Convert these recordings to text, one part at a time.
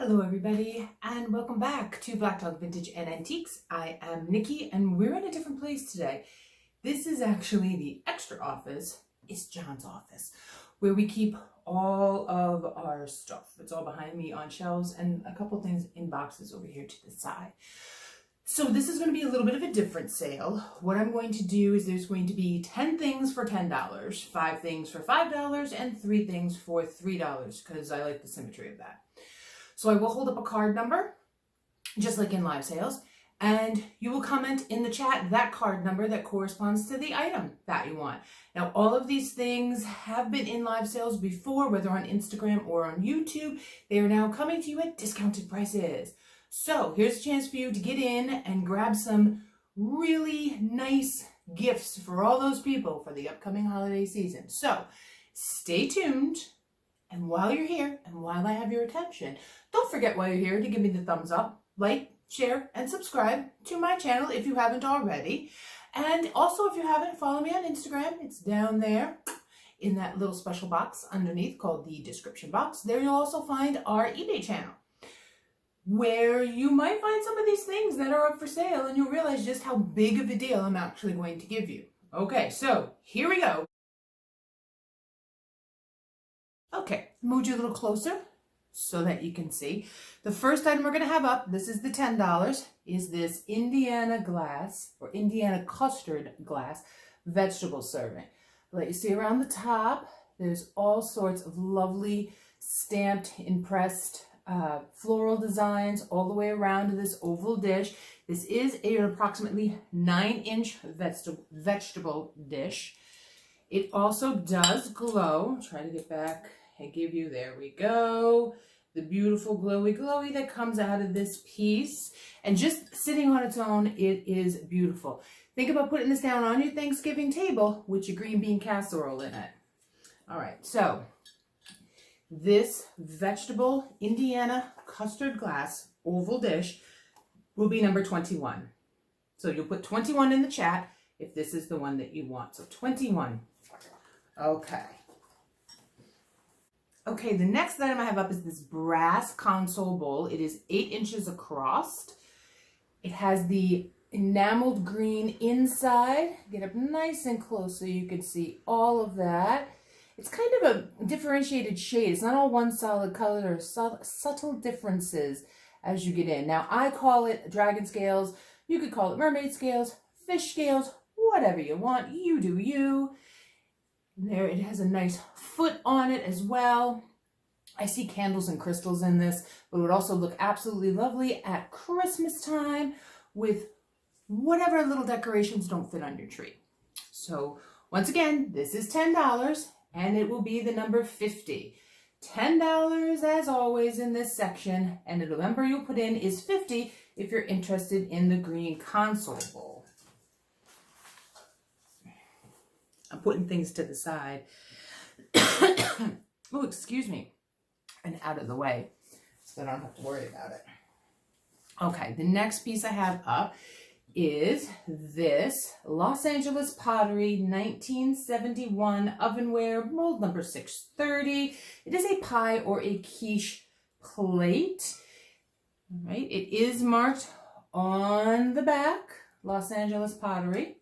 Hello everybody and welcome back to Black Dog Vintage and Antiques. I am Nikki and we're in a different place today. This is actually the extra office. It's John's office where we keep all of our stuff. It's all behind me on shelves and a couple things in boxes over here to the side. So this is going to be a little bit of a different sale. What I'm going to do is there's going to be 10 things for $10, 5 things for $5, and 3 things for $3 because I like the symmetry of that. So I will hold up a card number, just like in live sales, and you will comment in the chat that card number that corresponds to the item that you want. Now, all of these things have been in live sales before, whether on Instagram or on YouTube. They are now coming to you at discounted prices. So here's a chance for you to get in and grab some really nice gifts for all those people for the upcoming holiday season. So stay tuned. And while you're here and while I have your attention, don't forget while you're here to give me the thumbs up, like, share, and subscribe to my channel if you haven't already. And also, if you haven't, follow me on Instagram. It's down there in that little special box underneath called the description box. There you'll also find our eBay channel, where you might find some of these things that are up for sale and you'll realize just how big of a deal I'm actually going to give you. Okay, so here we go. Okay, move you a little closer so that you can see. The first item we're going to have up, this is the $10, is this Indiana glass or Indiana custard glass vegetable serving. Let you see around the top, there's all sorts of lovely stamped, impressed floral designs all the way around this oval dish. This is an approximately 9-inch vegetable dish. It also does glow. Try to get back and give you, there we go, the beautiful glowy that comes out of this piece. And just sitting on its own, it is beautiful. Think about putting this down on your Thanksgiving table with your green bean casserole in it. All right, so this vegetable Indiana custard glass oval dish will be number 21. So you'll put 21 in the chat if this is the one that you want. So 21. Okay. Okay, the next item I have up is this brass console bowl. It is 8 inches across. It has the enameled green inside. Get up nice and close so you can see all of that. It's kind of a differentiated shade. It's not all one solid color. There are subtle differences as you get in. Now, I call it dragon scales. You could call it mermaid scales, fish scales, whatever you want. You do you. There, it has a nice foot on it as well. I see candles and crystals in this, but it would also look absolutely lovely at Christmas time with whatever little decorations don't fit on your tree. So once again, this is $10 and it will be the number 50. $10 as always in this section, and the number you'll put in is 50 if you're interested in the green console bowl. I'm putting things to the side. Oh, excuse me. And out of the way so I don't have to worry about it. Okay, the next piece I have up is this Los Angeles Pottery 1971 ovenware mold number 630. It is a pie or a quiche plate. All right, it is marked on the back, Los Angeles Pottery.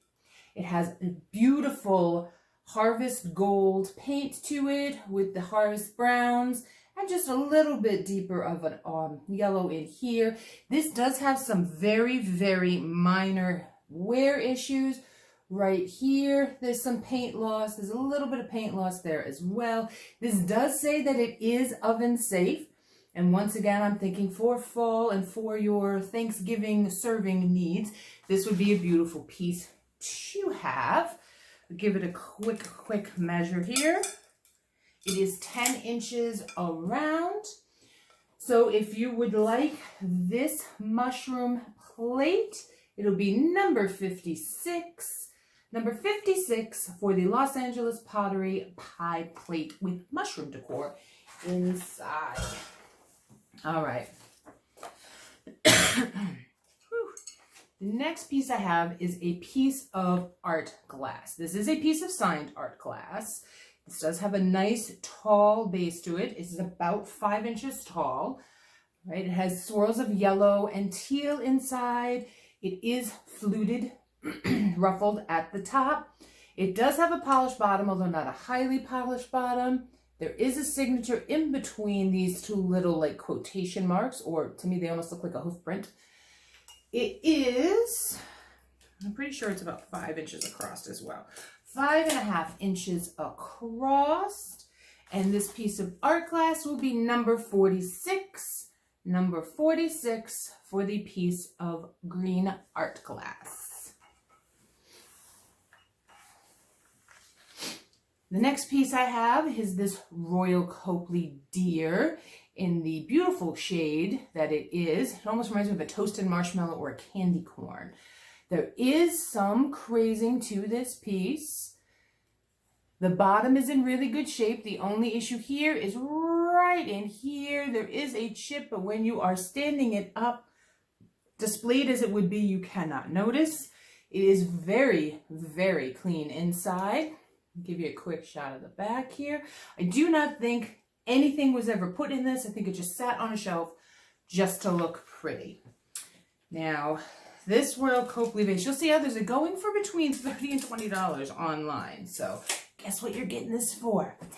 It has a beautiful harvest gold paint to it with the harvest browns and just a little bit deeper of an yellow in here. This does have some very, very minor wear issues. Right here, there's some paint loss. There's a little bit of paint loss there as well. This does say that it is oven safe. And once again, I'm thinking for fall and for your Thanksgiving serving needs, this would be a beautiful piece to have. I'll give it a quick measure here. It is 10 inches around. So if you would like this mushroom plate, it'll be number 56. Number 56 for the Los Angeles Pottery pie plate with mushroom decor inside. All right. The next piece I have is a piece of art glass. This is a piece of signed art glass. This does have a nice tall base to it. It's about 5 inches tall. right? It has swirls of yellow and teal inside. It is fluted, ruffled at the top. It does have a polished bottom, although not a highly polished bottom. There is a signature in between these two little like quotation marks, or to me they almost look like a hoof print. It is, I'm pretty sure it's about 5 inches across as well. 5.5 inches across. And this piece of art glass will be number 46. Number 46 for the piece of green art glass. The next piece I have is this Royal Coakley deer in the beautiful shade that it is. It almost reminds me of a toasted marshmallow or a candy corn. There is some crazing to this piece. The bottom is in really good shape. The only issue here is right in here. There is a chip, but when you are standing it up, displayed as it would be, you cannot notice. It is very, very clean inside. I'll give you a quick shot of the back here. I do not think anything was ever put in this. I think it just sat on a shelf just to look pretty. Now, this Royal Coakley vase, you'll see others are going for between $30 and $20 online. So guess what you're getting this for? $10.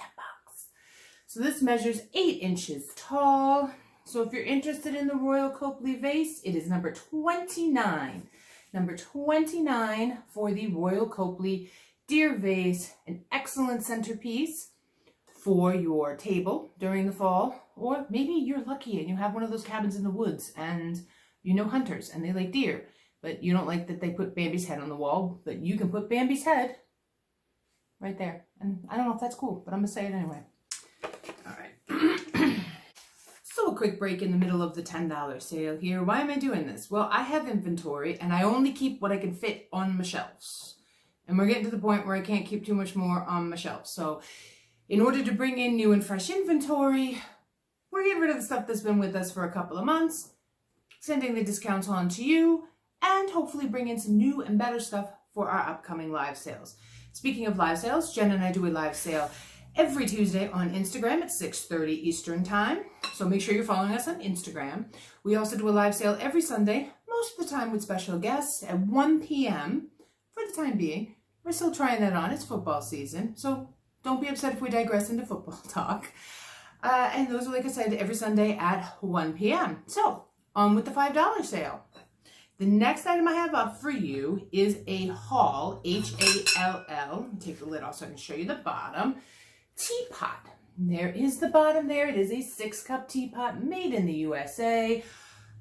So this measures 8 inches tall. So if you're interested in the Royal Coakley vase, it is number 29. Number 29 for the Royal Coakley deer vase, an excellent centerpiece for your table during the fall. Or maybe you're lucky and you have one of those cabins in the woods and you know hunters and they like deer, but you don't like that they put Bambi's head on the wall, but you can put Bambi's head right there. And I don't know if that's cool, but I'm gonna say it anyway. All right. So a quick break in the middle of the $10 sale here. Why am I doing this? Well, I have inventory and I only keep what I can fit on my shelves. And we're getting to the point where I can't keep too much more on my shelves. So in order to bring in new and fresh inventory, we're getting rid of the stuff that's been with us for a couple of months, sending the discounts on to you, and hopefully bring in some new and better stuff for our upcoming live sales. Speaking of live sales, Jen and I do a live sale every Tuesday on Instagram at 6:30 Eastern Time. So make sure you're following us on Instagram. We also do a live sale every Sunday, most of the time with special guests at 1 p.m. for the time being. We're still trying that on. It's football season, so don't be upset if we digress into football talk. And those are, like I said, every Sunday at 1 p.m. So on with the $5 sale. The next item I have up for you is a Hall, H-A-L-L. Let me take the lid off so I can show you the bottom. Teapot. There is the bottom there. It is a 6-cup teapot made in the USA.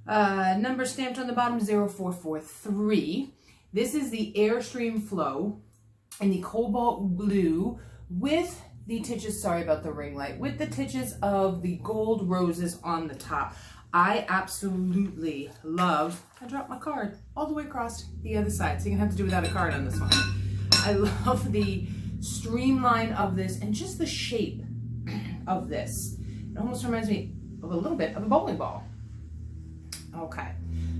Number stamped on the bottom, 0443. This is the Airstream Flow in the cobalt blue with the titches, sorry about the ring light, with the titches of the gold roses on the top. I absolutely love, I dropped my card all the way across the other side, so you're gonna have to do without a card on this one. I love the streamline of this and just the shape of this. It almost reminds me of a little bit of a bowling ball. Okay,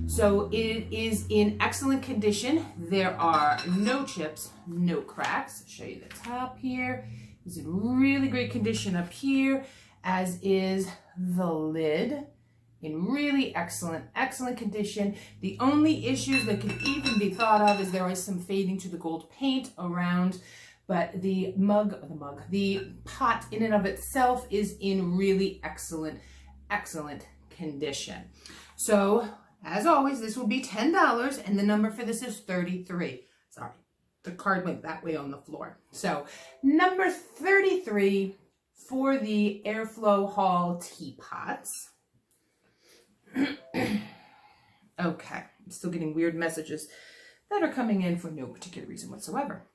so it is in excellent condition. There are no chips, no cracks. I'll show you the top here. It's in really great condition up here, as is the lid. In really excellent condition. The only issues that could even be thought of is there is some fading to the gold paint around, but the pot in and of itself is in really excellent condition. So, as always, this will be $10, and the number for this is 33. Sorry, the card went that way on the floor. So, number 33 for the Airflow Hall teapots. Okay, I'm still getting weird messages that are coming in for no particular reason whatsoever.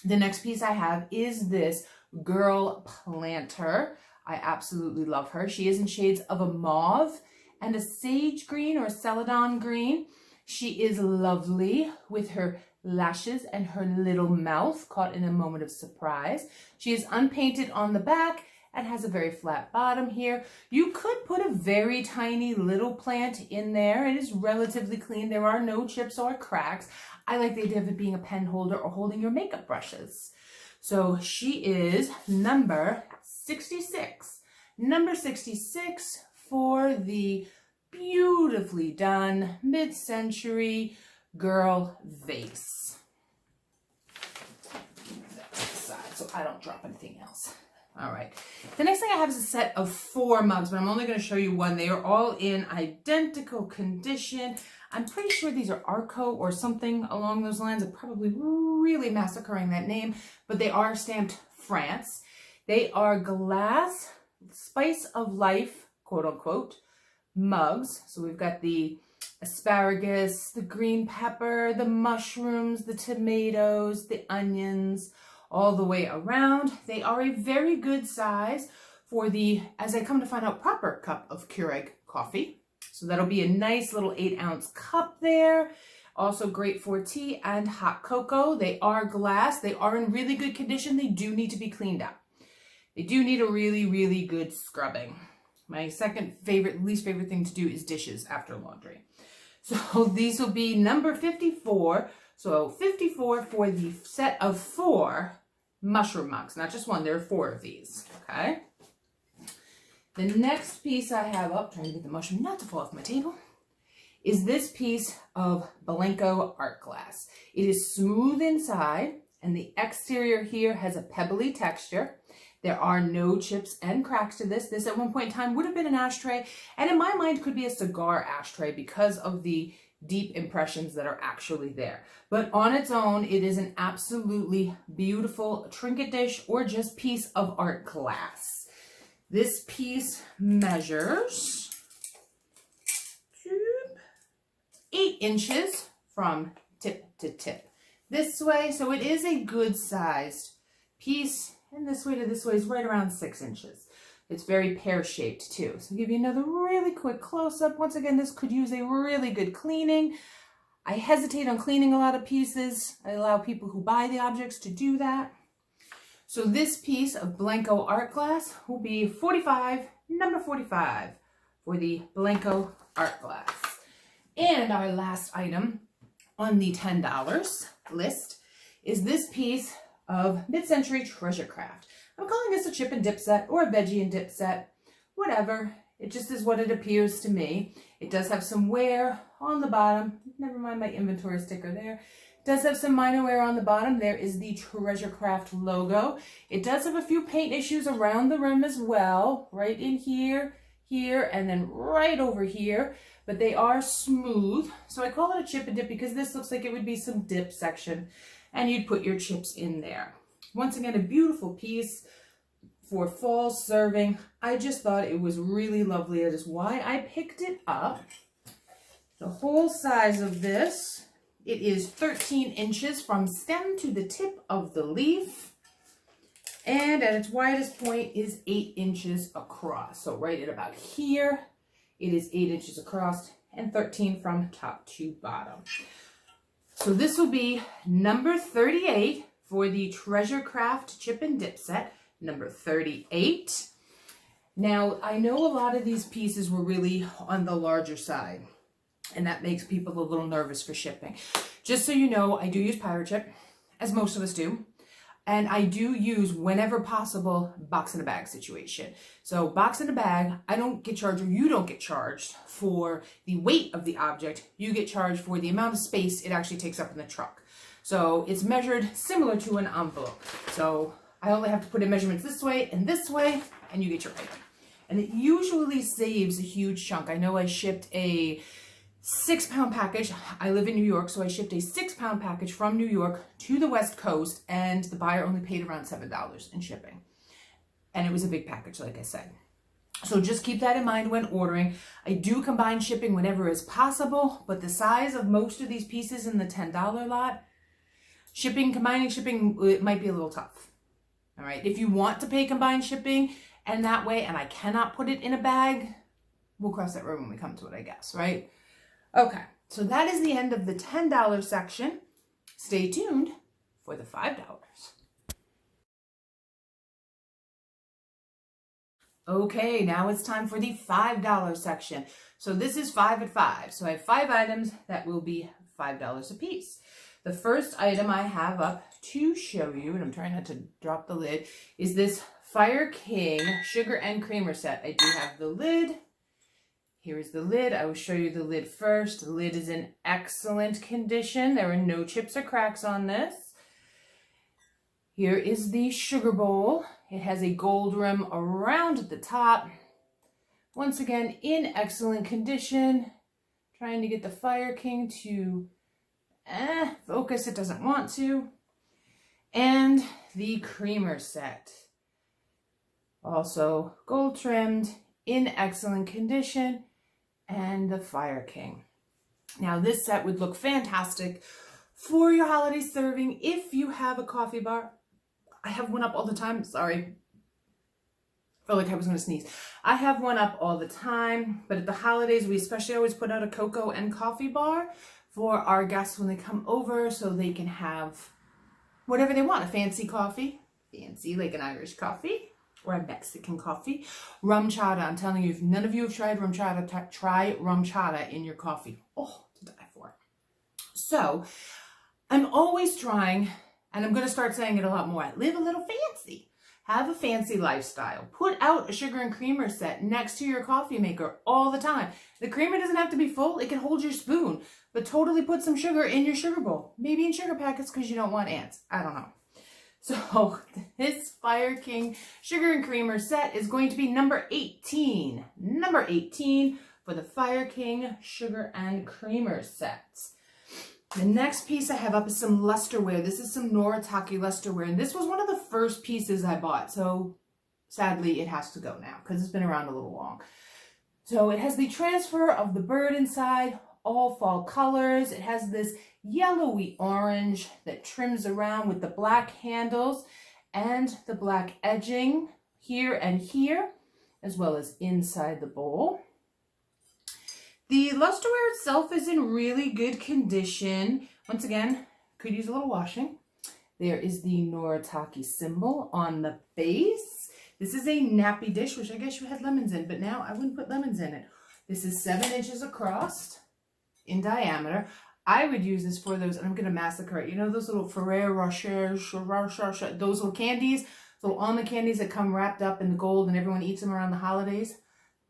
The next piece I have is this Girl Planter. I absolutely love her. She is in shades of a mauve and a sage green or a celadon green. She is lovely with her lashes and her little mouth caught in a moment of surprise. She is unpainted on the back and has a very flat bottom here. You could put a very tiny little plant in there. It is relatively clean. There are no chips or cracks. I like the idea of it being a pen holder or holding your makeup brushes. So she is number 66. Number 66 for the beautifully done mid-century girl vase. That's the side so I don't drop anything else. All right. The next thing I have is a set of 4 mugs, but I'm only going to show you one. They are all in identical condition. I'm pretty sure these are Arco or something along those lines. I'm probably really massacring that name, but they are stamped France. They are glass, spice of life, quote unquote, mugs. So we've got the asparagus, the green pepper, the mushrooms, the tomatoes, the onions, all the way around. They are a very good size for the, as I come to find out, proper cup of Keurig coffee. So that'll be a nice little 8-ounce cup there. Also great for tea and hot cocoa. They are glass. They are in really good condition. They do need to be cleaned up. They do need a really, really good scrubbing. My second favorite, least favorite thing to do is dishes after laundry. So these will be number 54. So 54 for the set of 4 mushroom mugs. Not just one, there are 4 of these, okay? The next piece I have up, trying to get the mushroom not to fall off my table, is this piece of Blanco art glass. It is smooth inside, and the exterior here has a pebbly texture. There are no chips and cracks to this. This at one point in time would have been an ashtray, and in my mind could be a cigar ashtray because of the deep impressions that are actually there. But on its own, it is an absolutely beautiful trinket dish or just piece of art glass. This piece measures 8 inches from tip to tip. This way, so it is a good sized piece, and this way to this way is right around 6 inches. It's very pear-shaped too. So I'll give you another really quick close-up. Once again, this could use a really good cleaning. I hesitate on cleaning a lot of pieces. I allow people who buy the objects to do that. So this piece of Blanco art glass will be 45, number 45 for the Blanco art glass. And our last item on the $10 list is this piece of mid-century treasure craft. I'm calling this a chip and dip set or a veggie and dip set, whatever. It just is what it appears to me. It does have some wear on the bottom. Never mind my inventory sticker there. It does have some minor wear on the bottom. There is the Treasure Craft logo. It does have a few paint issues around the rim as well, right in here, here, and then right over here. But they are smooth. So I call it a chip and dip because this looks like it would be some dip section, and you'd put your chips in there. Once again, a beautiful piece for fall serving. I just thought it was really lovely. That is why I picked it up. The whole size of this, it is 13 inches from stem to the tip of the leaf. And at its widest point is 8 inches across. So right at about here, it is 8 inches across and 13 from top to bottom. So this will be number 38 for the Treasure Craft Chip and Dip set, number 38. Now, I know a lot of these pieces were really on the larger side, and that makes people a little nervous for shipping. Just so you know, I do use pirate ship, as most of us do. And I do use, whenever possible, box in a bag situation. So box in a bag, I don't get charged, or you don't get charged for the weight of the object. You get charged for the amount of space it actually takes up in the truck. So it's measured similar to an envelope. So I only have to put in measurements this way, and you get your item. And it usually saves a huge chunk. I know I shipped a 6-pound package. I live in New York, so I shipped a 6-pound package from New York to the West Coast, and the buyer only paid around $7 in shipping. And it was a big package, like I said. So just keep that in mind when ordering. I do combine shipping whenever is possible, but the size of most of these pieces in the $10 lot, combining shipping, it might be a little tough. All right, if you want to pay combined shipping and that way, and I cannot put it in a bag, we'll cross that road when we come to it, I guess, right? Okay, so that is the end of the $10 section. Stay tuned for the $5. Okay, now it's time for the $5 section. So this is 5 at 5. So I have 5 items that will be $5 a piece. The first item I have up to show you, and I'm trying not to drop the lid, is this Fire King Sugar and Creamer set. I do have the lid Here is the lid. I will show you the lid first. The lid is in excellent condition. There are no chips or cracks on this. Here is the sugar bowl. It has a gold rim around the top. Once again, in excellent condition. Trying to get the Fire King to focus. It doesn't want to. And the creamer set. Also gold trimmed, in excellent condition. And the Fire King. Now this set would look fantastic for your holiday serving if you have a coffee bar. I have one up all the time. Sorry. Felt like I was going to sneeze. I have one up all the time, but at the holidays we especially always put out a cocoa and coffee bar for our guests when they come over so they can have whatever they want. A fancy coffee, fancy like an Irish coffee or a Mexican coffee. Rum chata, I'm telling you, if none of you have tried rum chata, try rum chata in your coffee. Oh, to die for. So I'm always trying, and I'm going to start saying it a lot more, live a little fancy. Have a fancy lifestyle. Put out a sugar and creamer set next to your coffee maker all the time. The creamer doesn't have to be full. It can hold your spoon, but totally put some sugar in your sugar bowl. Maybe in sugar packets because you don't want ants. I don't know. So this Fire King sugar and creamer set is going to be number 18. Number 18 for the Fire King sugar and creamer sets. The next piece I have up is some lusterware. This is some Noritake lusterware, and this was one of the first pieces I bought. So sadly, it has to go now because it's been around a little long. So it has the transfer of the bird inside, all fall colors. It has this yellowy orange that trims around with the black handles and the black edging here and here, as well as inside the bowl. The lusterware itself is in really good condition. Once again, could use a little washing. There is the Noritake symbol on the base. This is a Nappy Dish, which I guess you had lemons in, but now I wouldn't put lemons in it. This is 7 inches across in diameter. I would use this for those, and I'm going to massacre it. You know those little Ferrero Rocher, those little candies, little almond candies that come wrapped up in the gold and everyone eats them around the holidays?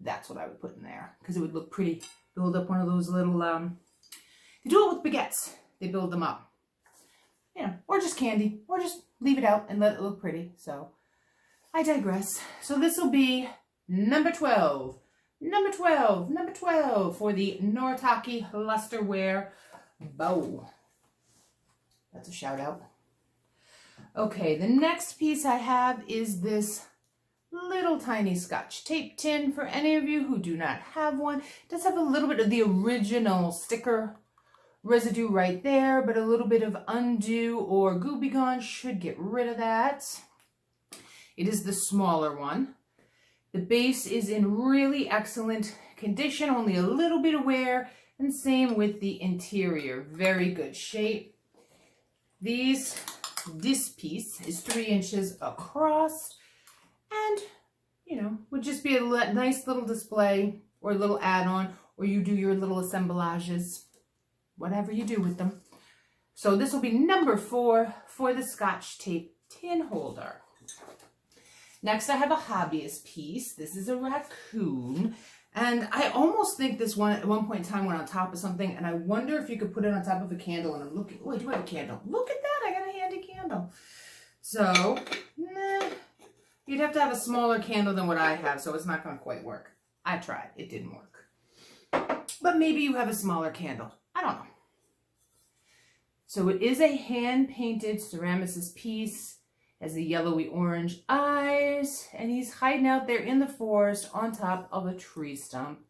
That's what I would put in there because it would look pretty. Build up one of those little, they do it with baguettes. They build them up. You know, or just candy, or just leave it out and let it look pretty. So I digress. So this will be number 12. Number 12 for the Noritake lusterware bow. That's a shout out. Okay, the next piece I have is this little tiny Scotch tape tin. For any of you who do not have one, it does have a little bit of the original sticker residue right there, but a little bit of undo or Goo Be Gone should get rid of that. It is the smaller one. The base is in really excellent condition, only a little bit of wear, and same with the interior. Very good shape. This piece is 3 inches across. And, you know, would just be a nice little display or a little add-on, or you do your little assemblages, whatever you do with them. So this will be number 4 for the Scotch tape tin holder. Next, I have a hobbyist piece. This is a raccoon. And I almost think this one at one point in time went on top of something, and I wonder if you could put it on top of a candle. And I'm looking, oh, I do have a candle. Look at that, I got a handy candle. So, you'd have to have a smaller candle than what I have, so it's not going to quite work. I tried. It didn't work. But maybe you have a smaller candle. I don't know. So it is a hand-painted ceramicist piece. Has the yellowy orange eyes, and he's hiding out there in the forest on top of a tree stump.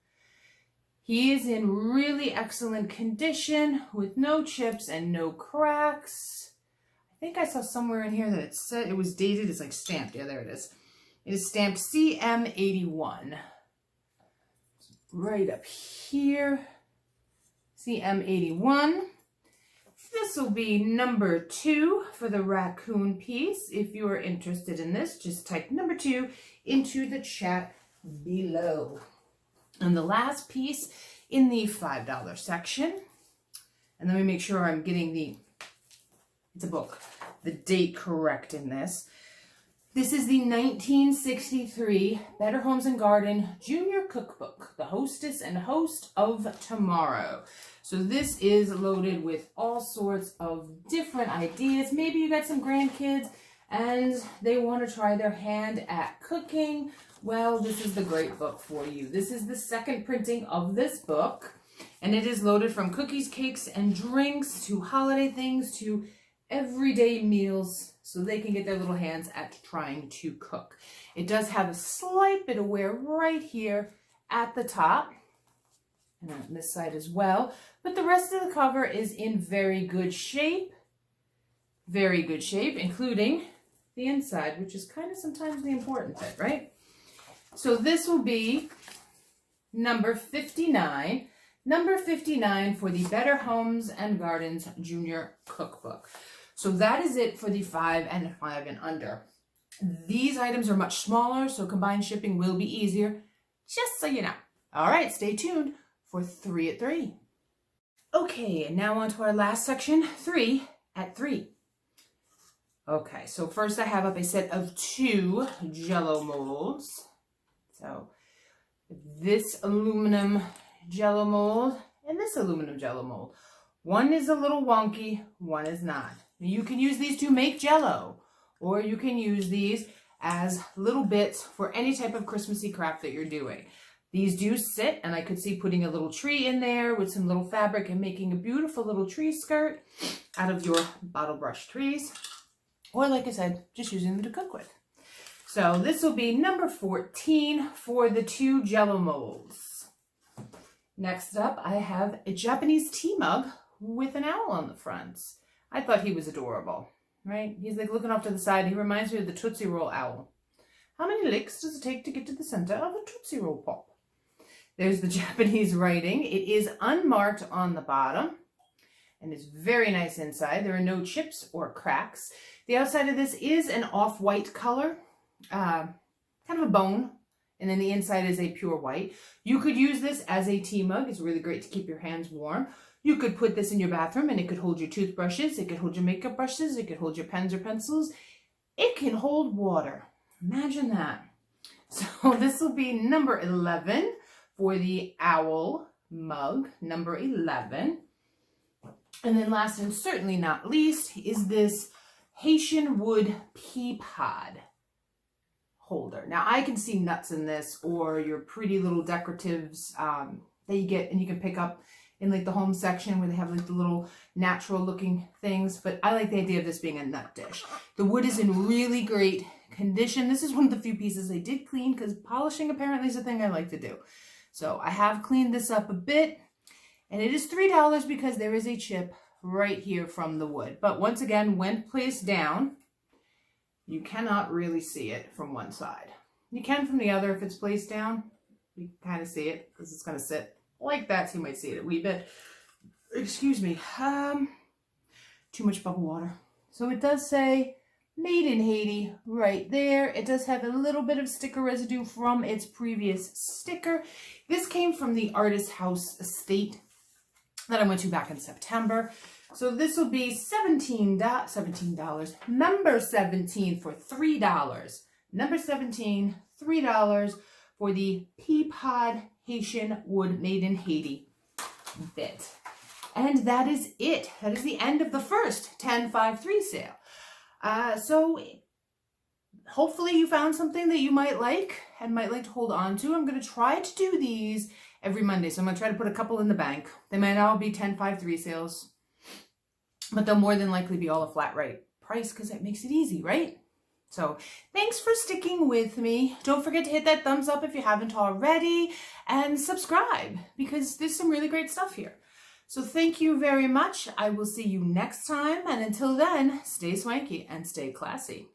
He is in really excellent condition with no chips and no cracks. I think I saw somewhere in here that it said it was dated. It's like stamped. Yeah, there it is. It is stamped CM81. Right up here. CM81. This will be number 2 for the raccoon piece. If you are interested in this, just type number 2 into the chat below. And the last piece in the $5 section. And let me make sure I'm getting it's a book, the date correct in this. This is the 1963 Better Homes and Garden Junior Cookbook, The Hostess and Host of Tomorrow. So this is loaded with all sorts of different ideas. Maybe you got some grandkids and they want to try their hand at cooking. Well, this is the great book for you. This is the second printing of this book, and it is loaded from cookies, cakes, and drinks to holiday things to everyday meals, so they can get their little hands at trying to cook. It does have a slight bit of wear right here at the top, and on this side as well, but the rest of the cover is in very good shape, including the inside, which is kind of sometimes the important bit, right? So this will be number 59. Number 59 for the Better Homes and Gardens Junior Cookbook. So that is it for the 5 and under. These items are much smaller, so combined shipping will be easier, just so you know. All right, stay tuned for 3 at 3. Okay, and now on to our last section, 3 at 3. Okay, so first I have up a set of 2 Jello molds. So this aluminum Jello mold and this aluminum Jello mold. One is a little wonky, one is not. You can use these to make Jello, or you can use these as little bits for any type of Christmassy craft that you're doing. These do sit, and I could see putting a little tree in there with some little fabric and making a beautiful little tree skirt out of your bottle brush trees. Or like I said, just using them to cook with. So this will be number 14 for the 2 Jello molds. Next up, I have a Japanese tea mug with an owl on the front. I thought he was adorable, right? He's like looking off to the side. He reminds me of the Tootsie Roll owl. How many licks does it take to get to the center of a Tootsie Roll pop? There's the Japanese writing. It is unmarked on the bottom, and it's very nice inside. There are no chips or cracks. The outside of this is an off-white color, kind of a bone, and then the inside is a pure white. You could use this as a tea mug. It's really great to keep your hands warm. You could put this in your bathroom and it could hold your toothbrushes, it could hold your makeup brushes, it could hold your pens or pencils. It can hold water. Imagine that. So this will be number 11 for the owl mug, number 11. And then last and certainly not least is this Haitian wood pea pod holder. Now I can see nuts in this, or your pretty little decoratives that you get and you can pick up in like the home section where they have like the little natural looking things, but I like the idea of this being a nut dish. The wood is in really great condition. This is one of the few pieces I did clean because polishing apparently is a thing I like to do. So I have cleaned this up a bit, and it is $3 because there is a chip right here from the wood. But once again, when placed down, you cannot really see it from one side. You can from the other if it's placed down. You can kind of see it because it's going to sit like that, so you might see it a wee bit. Excuse me. Too much bubble water. So it does say made in Haiti right there. It does have a little bit of sticker residue from its previous sticker. This came from the Artist House estate that I went to back in September. So this will be $17, number 17 for $3. Number 17, $3 for the pea pod Haitian wood made in Haiti bit. And that is it. That is the end of the first 10-5-3 sale. So hopefully you found something that you might like and might like to hold on to. I'm going to try to do these every Monday. So I'm going to try to put a couple in the bank. They might all be 10-5-3 sales, but they'll more than likely be all a flat rate price because that makes it easy, right? So thanks for sticking with me. Don't forget to hit that thumbs up if you haven't already, and subscribe because there's some really great stuff here. So thank you very much. I will see you next time. And until then, stay swanky and stay classy.